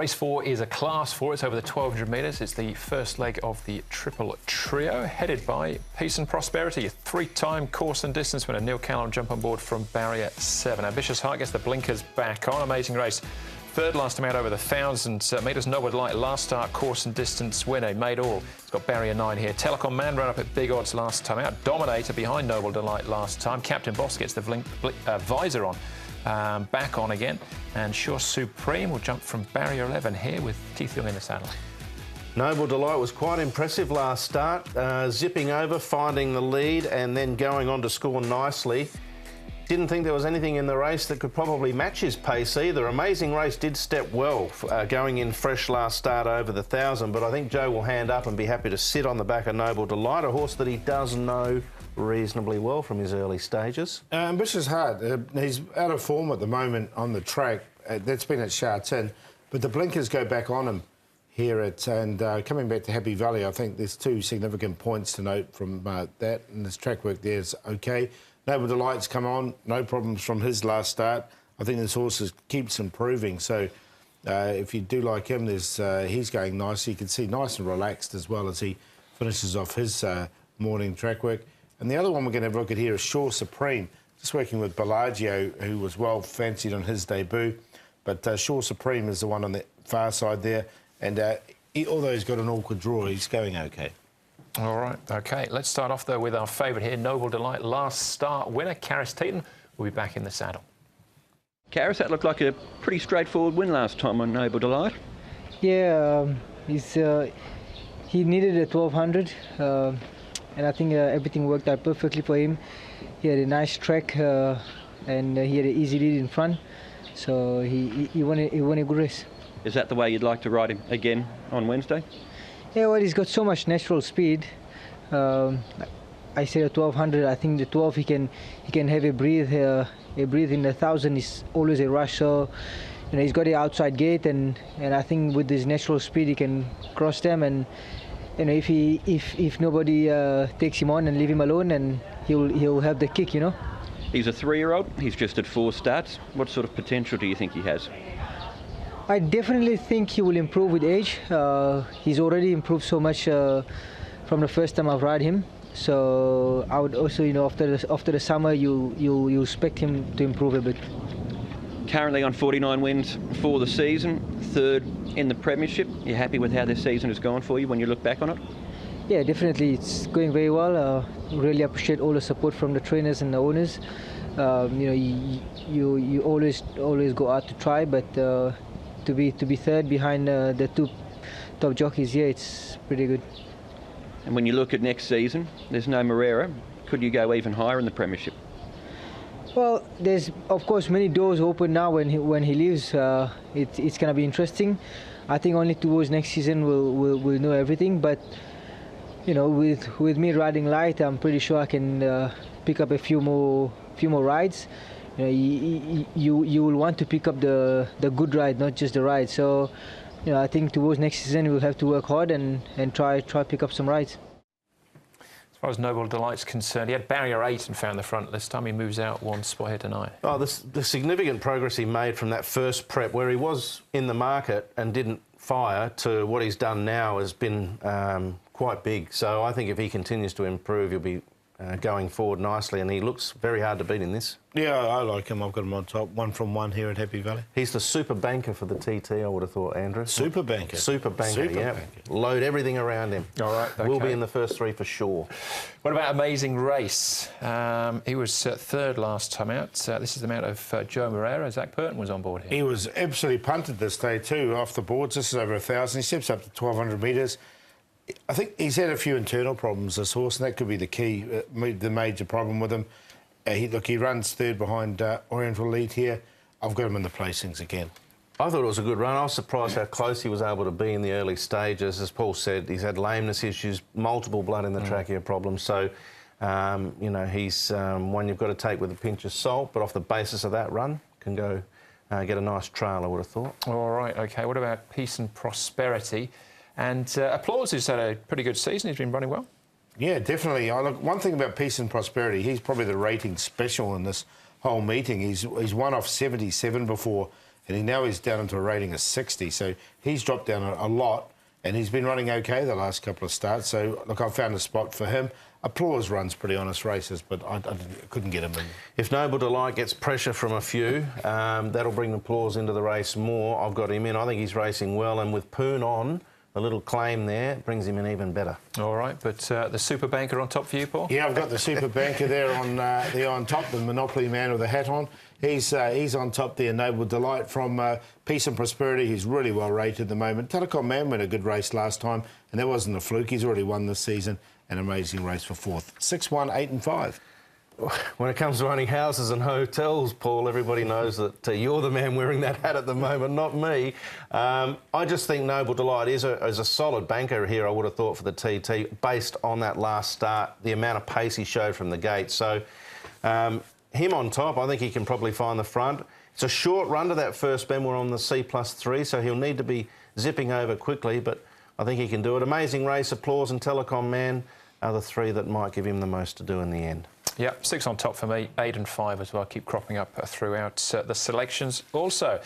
Race 4 is a Class 4. It's over the 1,200 metres. It's the first leg of the triple trio, headed by Peace and Prosperity, a three-time course and distance winner. Neil Callum jump on board from barrier 7. Ambitious Heart gets the blinkers back on. Amazing race. Third last time out over the 1,000 metres. Noble Delight, last start course and distance winner. Made all. It's got barrier 9 here. Telecom Man ran up at big odds last time out. Dominator behind Noble Delight last time. Captain Boss gets the visor on. Back on again, and Sure Supreme will jump from barrier 11 here with Keith Young in the saddle. Noble Delight was quite impressive last start, zipping over, finding the lead and then going on to score nicely. Didn't think there was anything in the race that could probably match his pace either. Amazing Race did step well, going in fresh last start over the 1,000, but I think Joe will hand up and be happy to sit on the back of Noble Delight, a horse that he does know reasonably well from his early stages. Ambitious Heart, he's out of form at the moment on the track. That's been at Shartin, but the blinkers go back on him here and coming back to Happy Valley, I think there's two significant points to note from that, and this track work there is okay. Noble Delight's come on, no problems from his last start. I think this horse keeps improving, so if you do like him, he's going nicely. You can see nice and relaxed as well as he finishes off his morning track work. And the other one we're going to have a look at here is Sure Supreme, just working with Bellagio, who was well fancied on his debut. But Sure Supreme is the one on the far side there. And although he's got an awkward draw, he's going okay. All right, OK. Let's start off, though, with our favourite here, Noble Delight. Last start winner, Caris Teeton, will be back in the saddle. Caris, that looked like a pretty straightforward win last time on Noble Delight. Yeah, he needed a 1,200. And I think everything worked out perfectly for him. He had a nice track and he had an easy lead in front. So he won a good race. Is that the way you'd like to ride him again on Wednesday? Yeah, well, he's got so much natural speed. I said a 1,200. I think the 12 he can have a breathe. In the 1,000 is always a rush. So he's got the outside gate, and I think with his natural speed he can cross them. And if nobody takes him on and leave him alone, and he'll have the kick, He's a 3-year-old. He's just at 4 starts. What sort of potential do you think he has? I definitely think he will improve with age. He's already improved so much from the first time I've ride him. So I would also, after the summer, you expect him to improve a bit. Currently on 49 wins for the season, 3rd in the premiership. You happy with how this season has gone for you when you look back on it? Yeah, definitely. It's going very well. Really appreciate all the support from the trainers and the owners. You always go out to try, but to be 3rd behind the 2 top jockeys, yeah, it's pretty good. And when you look at next season, there's no Moreira. Could you go even higher in the premiership? Well, there's of course many doors open now when he leaves. It's going to be interesting. I think only towards next season we'll know everything. But with me riding light, I'm pretty sure I can pick up a few more rides. You will want to pick up the good ride, not just the ride. So I think towards next season we'll have to work hard and try pick up some rides. As far as Noble Delight's concerned, he had barrier 8 and found the front. This time he moves out 1 spot here tonight. Oh, the significant progress he made from that first prep, where he was in the market and didn't fire, to what he's done now has been quite big. So I think if he continues to improve, he'll be going forward nicely, and he looks very hard to beat in this. Yeah, I like him. I've got him on top. 1 from 1 here at Happy Valley. He's the super banker for the TT, I would have thought, Andrew. Super banker. Super banker, yeah. Load everything around him. All right, okay. Will be in the first 3 for sure. What about Amazing Race? He was 3rd last time out. This is the mount of Joe Moreira. Zach Burton was on board here. He was absolutely punted this day too, off the boards. This is over 1,000. He steps up to 1,200 metres. I think he's had a few internal problems, this horse, and that could be the key, the major problem with him. He runs 3rd behind Oriental Lead here. I've got him in the placings again. I thought it was a good run. I was surprised how close he was able to be in the early stages. As Paul said, he's had lameness issues, multiple blood in the trachea problems. So, he's one you've got to take with a pinch of salt, but off the basis of that run, can go get a nice trail, I would have thought. All right, OK. What about Peace and Prosperity? And Applause, who's had a pretty good season. He's been running well. Yeah, definitely. Look, one thing about Peace and Prosperity, he's probably the rating special in this whole meeting. He's won off 77 before, and now he's down into a rating of 60. So he's dropped down a lot, and he's been running okay the last couple of starts. So, look, I've found a spot for him. Applause runs pretty honest races, but I couldn't get him in. If Noble Delight gets pressure from a few, that'll bring Applause into the race more. I've got him in. I think he's racing well, and with Poon on, a little claim there brings him in even better. All right, but the Super Banker on top for you, Paul? Yeah, I've got the Super Banker there on top, the Monopoly man with the hat on. He's on top there, Noble Delight from Peace and Prosperity. He's really well rated at the moment. Telecom Man went a good race last time, and that wasn't a fluke. He's already won this season. An amazing race for fourth. 6, 1, 8 and 5. When it comes to owning houses and hotels, Paul, everybody knows that you're the man wearing that hat at the moment, not me. I just think Noble Delight is a solid banker here, I would have thought, for the TT, based on that last start, the amount of pace he showed from the gate. So him on top, I think he can probably find the front. It's a short run to that first bend. We're on the C+3, so he'll need to be zipping over quickly, but I think he can do it. Amazing Race, Applause and Telecom Man are the three that might give him the most to do in the end. Yeah, 6 on top for me, 8 and 5 as well, keep cropping up throughout the selections also.